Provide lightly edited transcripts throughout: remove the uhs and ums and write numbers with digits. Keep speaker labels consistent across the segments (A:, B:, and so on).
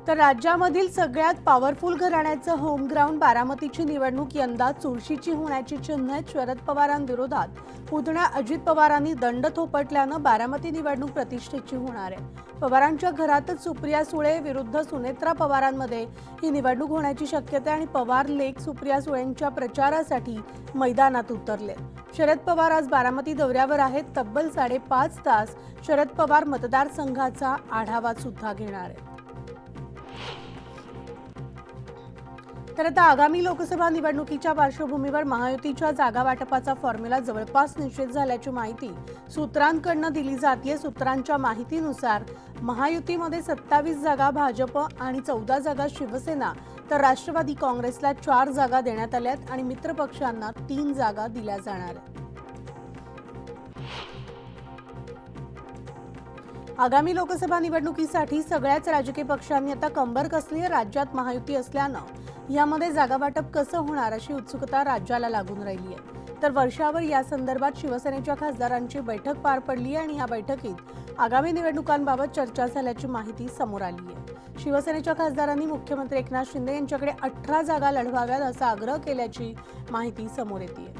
A: तर राज्यामधील सगळ्यात पॉवरफुल घराण्याचं होम ग्राउंड बारामतीची निवडणूक यंदा चुरशीची होण्याची चिन्ह आहेत. शरद पवारांविरोधात पुतण्या अजित पवारांनी दंड थोपटल्यानं बारामती निवडणूक प्रतिष्ठेची होणार आहे. पवारांच्या घरातच सुप्रिया सुळे विरुद्ध सुनेत्रा पवारांमध्ये ही निवडणूक होण्याची शक्यता आहे आणि पवार लेक सुप्रिया सुळेंच्या प्रचारासाठी मैदानात उतरले. शरद पवार आज बारामती दौऱ्यावर आहेत. तब्बल 5.5 तास शरद पवार मतदारसंघाचा आढावा सुद्धा घेणार आहेत. तर आता आगामी लोकसभा निवडणुकीच्या पार्श्वभूमीवर महायुतीच्या जागा वाटपाचा फॉर्म्युला जवळपास निश्चित झाल्याची माहिती सूत्रांकडून दिली जाते. सूत्रांच्या माहितीनुसार महायुतीमध्ये 27 जागा भाजप आणि 14 जागा शिवसेना तर राष्ट्रवादी काँग्रेसला 4 जागा देण्यात आल्यात आणि मित्रपक्षांना 3 जागा दिल्या जाणार आहेत. आगामी लोकसभा निवडणुकीसाठी सगळ्याच राजकीय पक्षांनी आता कंबर कसली आहे. राज्यात महायुती असल्यानं यामध्ये जागा वाटप कसं होणार अशी उत्सुकता राज्याला लागून राहिली आहे. तर वर्षावर या संदर्भात शिवसेनेच्या खासदारांची बैठक पार पडली आहे आणि या बैठकीत आगामी निवडणुकांबाबत चर्चा झाल्याची माहिती समोर आली आहे. शिवसेनेच्या खासदारांनी मुख्यमंत्री एकनाथ शिंदे यांच्याकडे 18 जागा लढवाव्यात असा आग्रह केल्याची माहिती समोर येते.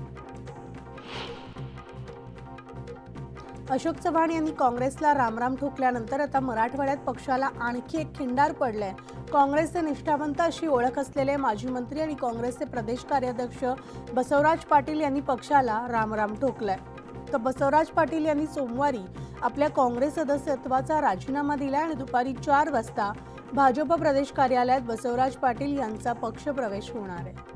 A: अशोक चव्हाण यांनी काँग्रेसला रामराम ठोकल्यानंतर आता मराठवाड्यात पक्षाला आणखी एक खिंडार पडलाय. काँग्रेसचे निष्ठावंत अशी ओळख असलेले माजी मंत्री आणि काँग्रेसचे प्रदेश कार्याध्यक्ष बसवराज पाटील यांनी पक्षाला रामराम ठोकलाय. तर बसवराज पाटील यांनी सोमवारी आपल्या काँग्रेस सदस्यत्वाचा राजीनामा दिला आणि दुपारी 4 वाजता भाजप प्रदेश कार्यालयात बसवराज पाटील यांचा पक्षप्रवेश होणार आहे.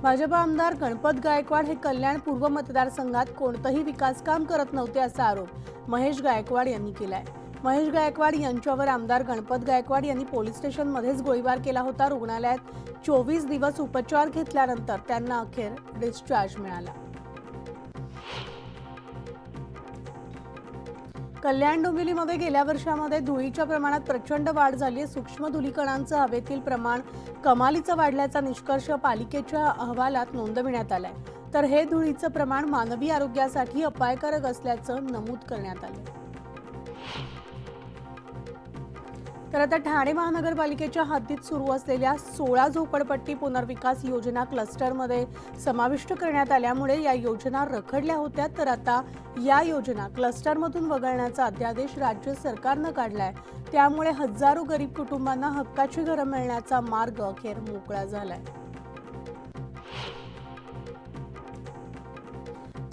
A: भाजप आमदार गणपत गायकवाड हे कल्याण पूर्व मतदारसंघात कोणतंही विकास काम करत नव्हते असा आरोप महेश गायकवाड यांनी केलाय. महेश गायकवाड यांच्यावर आमदार गणपत गायकवाड यांनी पोलीस स्टेशनमध्येच गोळीबार केला होता. रुग्णालयात 24 दिवस उपचार घेतल्यानंतर त्यांना अखेर डिस्चार्ज मिळाला. कल्याण डोंबिवलीमध्ये गेल्या वर्षामध्ये धुळीच्या प्रमाणात प्रचंड वाढ झाली आहे. सूक्ष्म धुलीकणांचं हवेतील प्रमाण कमालीचं वाढल्याचा निष्कर्ष पालिकेच्या अहवालात नोंदविण्यात आलाय. तर हे धुळीचं प्रमाण मानवी आरोग्यासाठी अपायकारक असल्याचं नमूद करण्यात आलं. तर आता ठाणे महानगरपालिकेच्या हद्दीत सुरू असलेल्या 16 झोपडपट्टी पुनर्विकास योजना क्लस्टरमध्ये समाविष्ट करण्यात आल्यामुळे या योजना रखडल्या होत्या. तर आता या योजना क्लस्टरमधून वगळण्याचा अध्यादेश राज्य सरकारनं काढलाय. त्यामुळे हजारो गरीब कुटुंबांना हक्काची घरं मिळण्याचा मार्ग अखेर मोकळा झालाय.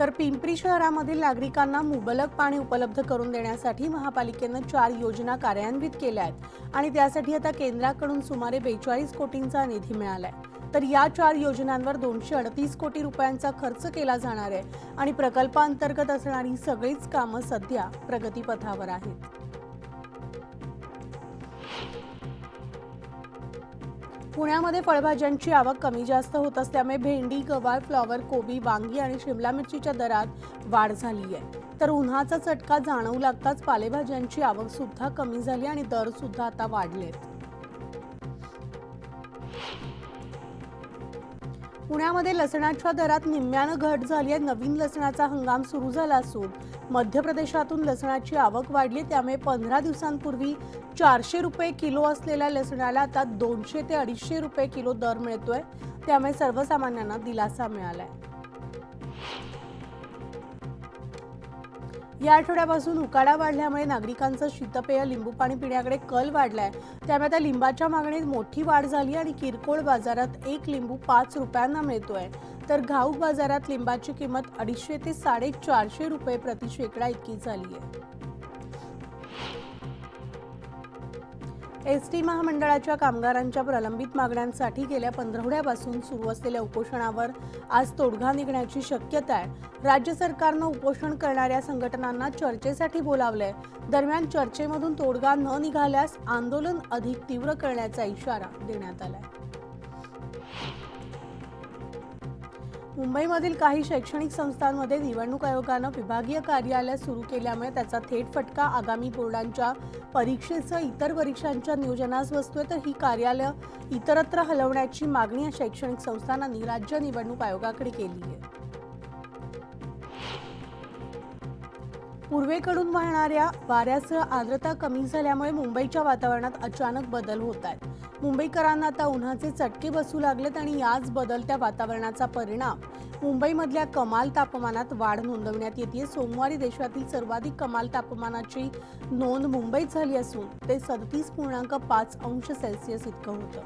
A: तर पिंपरी शहरामधील नागरिकांना मुबलक पाणी उपलब्ध करून देण्यासाठी महापालिकेनं 4 योजना कार्यान्वित केल्या आहेत आणि त्यासाठी आता केंद्राकडून सुमारे 42 कोटींचा निधी मिळालाय. तर या 4 योजनांवर 238 कोटी रुपयांचा खर्च केला जाणार आहे आणि प्रकल्पांतर्गत असणारी सगळीच कामं सध्या प्रगतीपथावर आहेत. पुण्यामध्ये फळभाज्यांची आवक कमी जास्त होत असल्यामुळे भेंडी, गवार, फ्लॉवर, कोबी, वांगी आणि शिमला मिरचीच्या दरात वाढ झाली आहे. तर उन्हाचा चटका जाणवू लागताच पालेभाज्यांची आवक सुद्धा कमी झाली आणि दर सुद्धा आता वाढलेत. पुण्यामध्ये लसणाच्या दरात निम्म्यानं घट झाली आहे. नवीन लसणाचा हंगाम सुरू झाला असून मध्य प्रदेशातून लसणाची आवक वाढली. त्यामुळे 15 दिवसांपूर्वी 400 रुपये किलो असलेल्या लसणाला आता 200 ते 250 रुपये किलो दर मिळतोय. त्यामुळे सर्वसामान्यांना दिलासा मिळालाय. या आठवड्यापासून उकाडा वाढल्यामुळे नागरिकांचं शीतपेय लिंबू पाणी पिण्याकडे कल वाढलाय. त्यामुळे आता लिंबाच्या मागणीत मोठी वाढ झाली आणि किरकोळ बाजारात 1 लिंबू 5 रुपयांना मिळतोय. तर घाऊक बाजारात लिंबाची किंमत 250 ते 450 रुपये प्रति शेकडा इतकी झाली आहे. एसटी महामंडळाच्या कामगारांच्या प्रलंबित मागण्यांसाठी गेल्या 15 सुरू असलेल्या उपोषणावर आज तोडगा निघण्याची शक्यता आहे. राज्य सरकारनं उपोषण करणाऱ्या संघटनांना चर्चेसाठी बोलावलंय. दरम्यान चर्चेमधून तोडगा न निघाल्यास आंदोलन अधिक तीव्र करण्याचा इशारा देण्यात आलाय. मुंबईमधील काही शैक्षणिक संस्थांमध्ये निवडणूक आयोगानं विभागीय कार्यालय सुरू केल्यामुळे त्याचा थेट फटका आगामी बोर्डांच्या परीक्षेसह इतर परीक्षांच्या नियोजनास बसतोय. तर ही कार्यालय इतरत्र हलवण्याची मागणी या शैक्षणिक संस्थांनी राज्य निवडणूक आयोगाकडे केली आहे. पूर्वेकडून वाहणाऱ्या वाऱ्यासह आर्द्रता कमी झाल्यामुळे मुंबईच्या वातावरणात अचानक बदल होत आहेत। मुंबईकरांना आता उन्हाचे चटके बसू लागलेत आणि याच बदलत्या वातावरणाचा परिणाम मुंबईमधल्या कमाल तापमानात वाढ नोंदवण्यात येते। सोमवारी देशातील सर्वाधिक कमाल तापमानाची नोंद मुंबईत झाली असून ते 37.5 अंश सेल्सिअस इतकं होतं।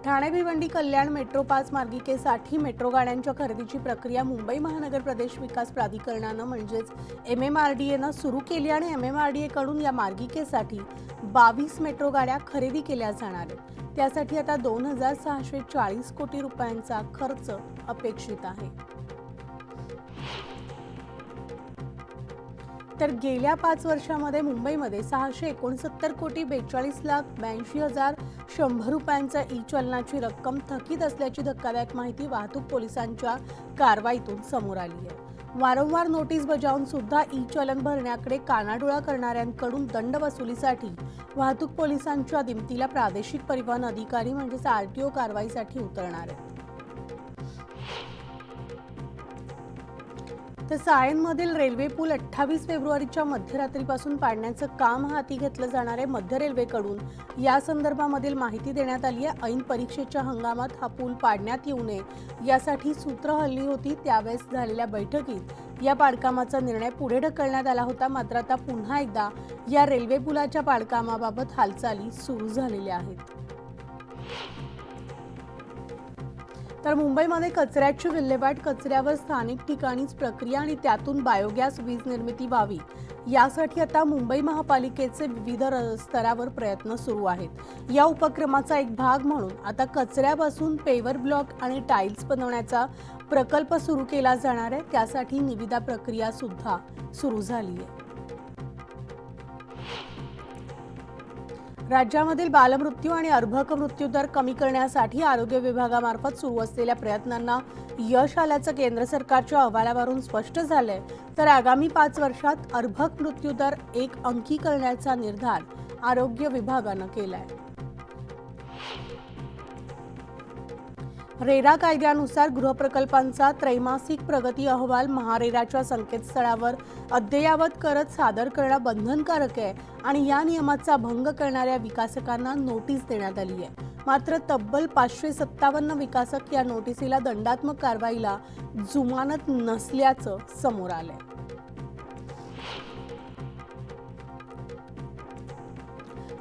A: ठाणे भिवंडी कल्याण मेट्रो 5 मार्गिकेसाठी मेट्रो गाड्यांच्या खरेदीची प्रक्रिया मुंबई महानगर प्रदेश विकास प्राधिकरणानं म्हणजेच MMRDAनं सुरू केली आणि MMRDA कडून या मार्गिकेसाठी 22 मेट्रो गाड्या खरेदी केल्या जाणार आहेत। त्यासाठी आता 2640 कोटी रुपयांचा खर्च अपेक्षित आहे। तर गेल्या 5 वर्षांमध्ये मुंबईमध्ये 669 कोटी 42,82,100 रुपयांचा ई-चलनाची रक्कम थकीत असल्याची धक्कादायक माहिती वाहतूक पोलिसांच्या कारवाईतून समोर आली आहे। वारंवार नोटीस बजावून सुद्धा ई-चलन भरण्याकडे कानाडोळा करणाऱ्यांकडून दंड वसुलीसाठी वाहतूक पोलिसांच्या दिमतीला प्रादेशिक परिवहन अधिकारी म्हणजेच RTO कारवाईसाठी उतरणार आहेत। तर सायनमधील रेल्वे पूल 28 फेब्रुवारीच्या मध्यरात्रीपासून पाडण्याचं काम हाती घेतलं जाणार आहे। मध्य रेल्वेकडून या संदर्भामधील माहिती देण्यात आली आहे। ऐन परीक्षेच्या हंगामात हा पूल पाडण्यात येऊ नये यासाठी सूत्र हल्ली होती। त्यावेळेस झालेल्या बैठकीत या पाडकामाचा निर्णय पुढे ढकलण्यात आला होता। मात्र आता पुन्हा एकदा या रेल्वे पुलाच्या पाडकामाबाबत हालचाली सुरू झालेल्या आहेत। तर मुंबईमध्ये कचऱ्याची विल्हेवाट, कचऱ्यावर स्थानिक ठिकाणीच प्रक्रिया आणि त्यातून बायोगॅस वीज निर्मिती व्हावी यासाठी आता मुंबई महापालिकेचे विविध स्तरावर प्रयत्न सुरू आहेत। या उपक्रमाचा एक भाग म्हणून आता कचऱ्यापासून पेवर ब्लॉक आणि टाइल्स बनवण्याचा प्रकल्प सुरू केला जाणार आहे। त्यासाठी निविदा प्रक्रिया सुद्धा सुरू झाली आहे। राज्यामधील बालमृत्यू आणि अर्भक मृत्यू दर कमी करण्यासाठी आरोग्य विभागामार्फत सुरू असलेल्या प्रयत्नांना यश आल्याचं केंद्र सरकारच्या अहवालावरून स्पष्ट झालंय। तर आगामी 5 वर्षात अर्भक मृत्यू दर 1 अंकी करण्याचा निर्धार आरोग्य विभागानं केलाय। रेरा कायद्यानुसार गृहप्रकल्पांचा त्रैमासिक प्रगती अहवाल महारेराच्या संकेतस्थळावर अद्ययावत करत सादर करणं बंधनकारक आहे आणि या नियमाचा भंग करणाऱ्या विकासकांना नोटीस देण्यात आली आहे। मात्र तब्बल 557 विकासक या नोटिसीला दंडात्मक कारवाईला जुमानत नसल्याचं समोर आलंय।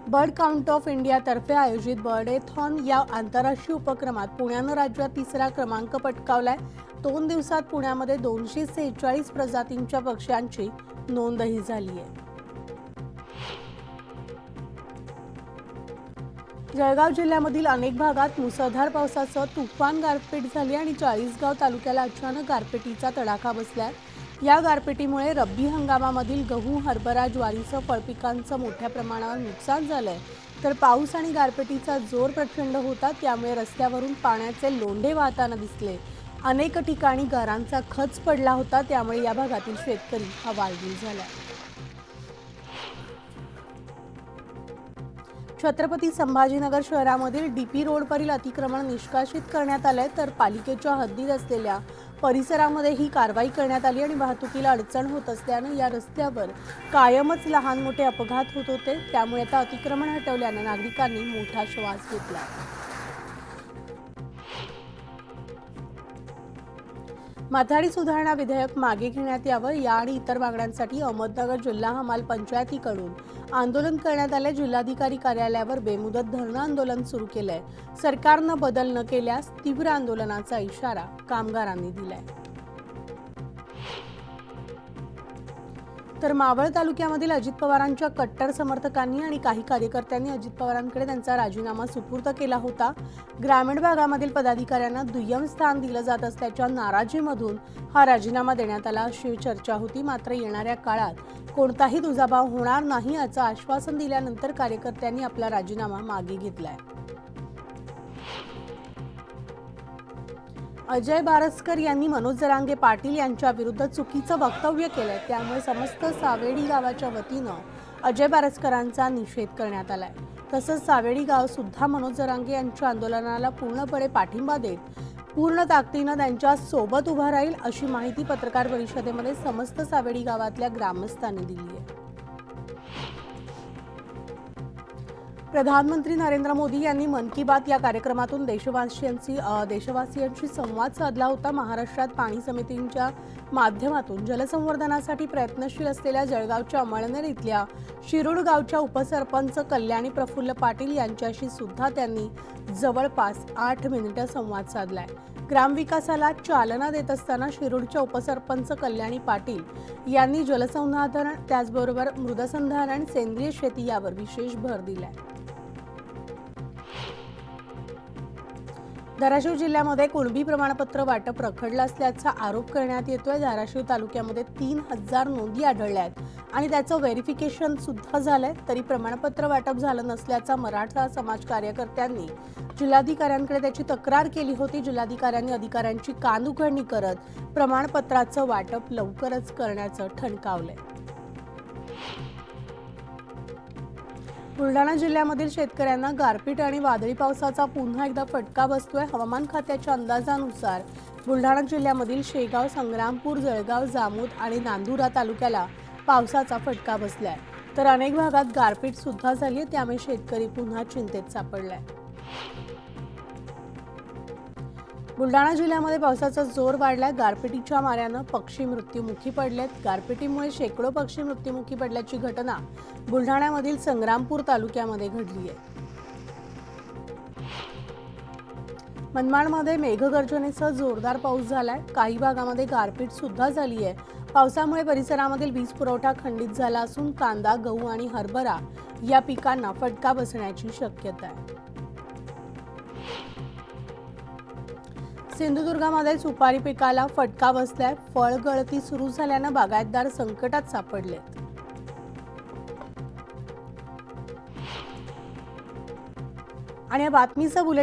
A: बर्ड काउंट ऑफ इंडिया तर्फे आयोजित बर्डेथॉन या आंतरराष्ट्रीय उपक्रमात पुण्यानं राज्यात 3रा क्रमांक पटकावलाय। 2 दिवसात पुण्यामध्ये 246 प्रजातींच्या पक्ष्यांची नोंदही झाली आहे। जळगाव जिल्ह्यामधील अनेक भागात मुसळधार पावसासह तुफान गारपीट झाली आणि चाळीसगाव तालुक्याला अचानक गारपिटीचा तडाखा बसलाय। या गारपिटीमुळे रब्बी हंगामामधील गहू, हरभरा, ज्वारीसह फळपिकांचं मोठ्या प्रमाणावर नुकसान झालंय। तर पाऊस आणि गारपिटीचा जोर प्रचंड होता, त्यामुळे रस्त्यावरून पाण्याचे लोंढे वाहताना दिसले। अनेक ठिकाणी घरांचा खच पडला होता, त्यामुळे या भागातील शेतकरी हवालदिल झाला। छत्रपती संभाजीनगर शहरामधील DP रोडवरील अतिक्रमण निष्कासित करण्यात आलंय। तर पालिकेच्या हद्दीत असलेल्या परिसरामध्ये ही कारवाई करण्यात आली आणि वाहतुकीला अडचण होत असल्याने या रस्त्यावर कायमच लहान मोठे अपघात होत होते। त्यामुळे आता अतिक्रमण हटवल्याने नागरिकांनी मोठा श्वास घेतला। माथाडी सुधारणा विधेयक मागे घेण्यात यावं या आणि इतर मागण्यांसाठी अहमदनगर जिल्हा हमाल पंचायतीकडून आंदोलन करण्यात आले। जिल्हाधिकारी कार्यालयावर बेमुदत धरणं आंदोलन सुरू केलंय। सरकारनं बदल न केल्यास तीव्र आंदोलनाचा इशारा कामगारांनी दिलाय। तर मावळ तालुक्यामधील अजित पवारांच्या कट्टर समर्थकांनी आणि काही कार्यकर्त्यांनी अजित पवारांकडे त्यांचा राजीनामा सुपूर्द केला होता। ग्रामीण भागामधील पदाधिकाऱ्यांना दुय्यम स्थान दिलं जात असल्याच्या नाराजीमधून हा राजीनामा देण्यात आला अशी चर्चा होती। मात्र येणाऱ्या काळात कोणताही दुजाभाव होणार नाही याचं आश्वासन दिल्यानंतर कार्यकर्त्यांनी आपला राजीनामा मागे घेतलाय। अजय बारसकर यांनी मनोज जरांगे पाटील यांच्या विरुद्ध चुकीचं वक्तव्य केलंय, त्यामुळे समस्त सावेडी गावाच्या वतीनं अजय बारसकरांचा निषेध करण्यात आलाय। तसंच सावेडी गाव सुद्धा मनोज जरांगे यांच्या आंदोलनाला पूर्णपणे पाठिंबा देत पूर्ण ताकदीनं त्यांच्या सोबत उभा राहील अशी माहिती पत्रकार परिषदेमध्ये समस्त सावेडी गावातल्या ग्रामस्थांनी दिली आहे. प्रधानमंत्री नरेंद्र मोदी यांनी मन की बात या कार्यक्रमातून देशवासियांशी संवाद साधला होता. महाराष्ट्रात पाणी समितींच्या माध्यमातून जलसंवर्धनासाठी प्रयत्नशील असलेल्या जळगावच्या अमळनेर इथल्या शिरूड गावच्या उपसरपंच कल्याणी प्रफुल्ल पाटील यांच्याशी सुद्धा त्यांनी जवळपास 8 मिनिटं संवाद साधलाय. ग्रामविकासाला चालना देत असताना शिरूडच्या उपसरपंच कल्याणी पाटील यांनी जलसंधारण त्याचबरोबर मृदसंधारण, सेंद्रिय शेती यावर विशेष भर दिलाय. धाराशिव जिल्ह्यामध्ये कुणबी प्रमाणपत्र वाटप रखडलं असल्याचा आरोप करण्यात येतोय. धाराशिव तालुक्यामध्ये 3000 नोंदी आढळल्या आहेत आणि त्याचं व्हेरिफिकेशन सुद्धा झालंय, तरी प्रमाणपत्र वाटप झालं नसल्याचा मराठा समाज कार्यकर्त्यांनी जिल्हाधिकाऱ्यांकडे त्याची तक्रार केली होती. जिल्हाधिकाऱ्यांनी अधिकाऱ्यांची कानउघडणी करत प्रमाणपत्राचं वाटप लवकरच करण्याचं ठणकावलंय. बुलढाणा जिल्ह्यामधील शेतकऱ्यांना गारपीट आणि वादळी पावसाचा पुन्हा एकदा फटका बसतोय. हवामान खात्याच्या अंदाजानुसार बुलढाणा जिल्ह्यामधील शेगाव, संग्रामपूर, जळगाव, जामोद आणि नांदुरा तालुक्याला पावसाचा फटका बसलाय, तर अनेक भागात गारपीट सुद्धा झाली आहे. त्यामुळे शेतकरी पुन्हा चिंतेत सापडलाय. बुलढाणा जिल्ह्यामध्ये पावसाचा जोर वाढलाय. गारपिटीच्या माऱ्यानं पक्षी मृत्युमुखी पडलेत. गारपिटीमुळे शेकडो पक्षी मृत्युमुखी पडल्याची घटना बुलढाण्यामधील संग्रामपूर तालुक्यामध्ये घडली आहे. मनमाडमध्ये मेघगर्जनेसह जोरदार पाऊस झालाय. काही भागामध्ये गारपीट सुद्धा झाली आहे. पावसामुळे परिसरामधील वीज पुरवठा खंडित झाला असून कांदा, गहू आणि हरभरा या पिकांना फटका बसण्याची शक्यता आहे. सिंधुदुर्गामध्ये सुपारी पिकाला फटका बसलाय. फळ गळती सुरू झाल्यानं बागायतदार संकटात सापडलेत. आणि या बातमीचं बुलेटिन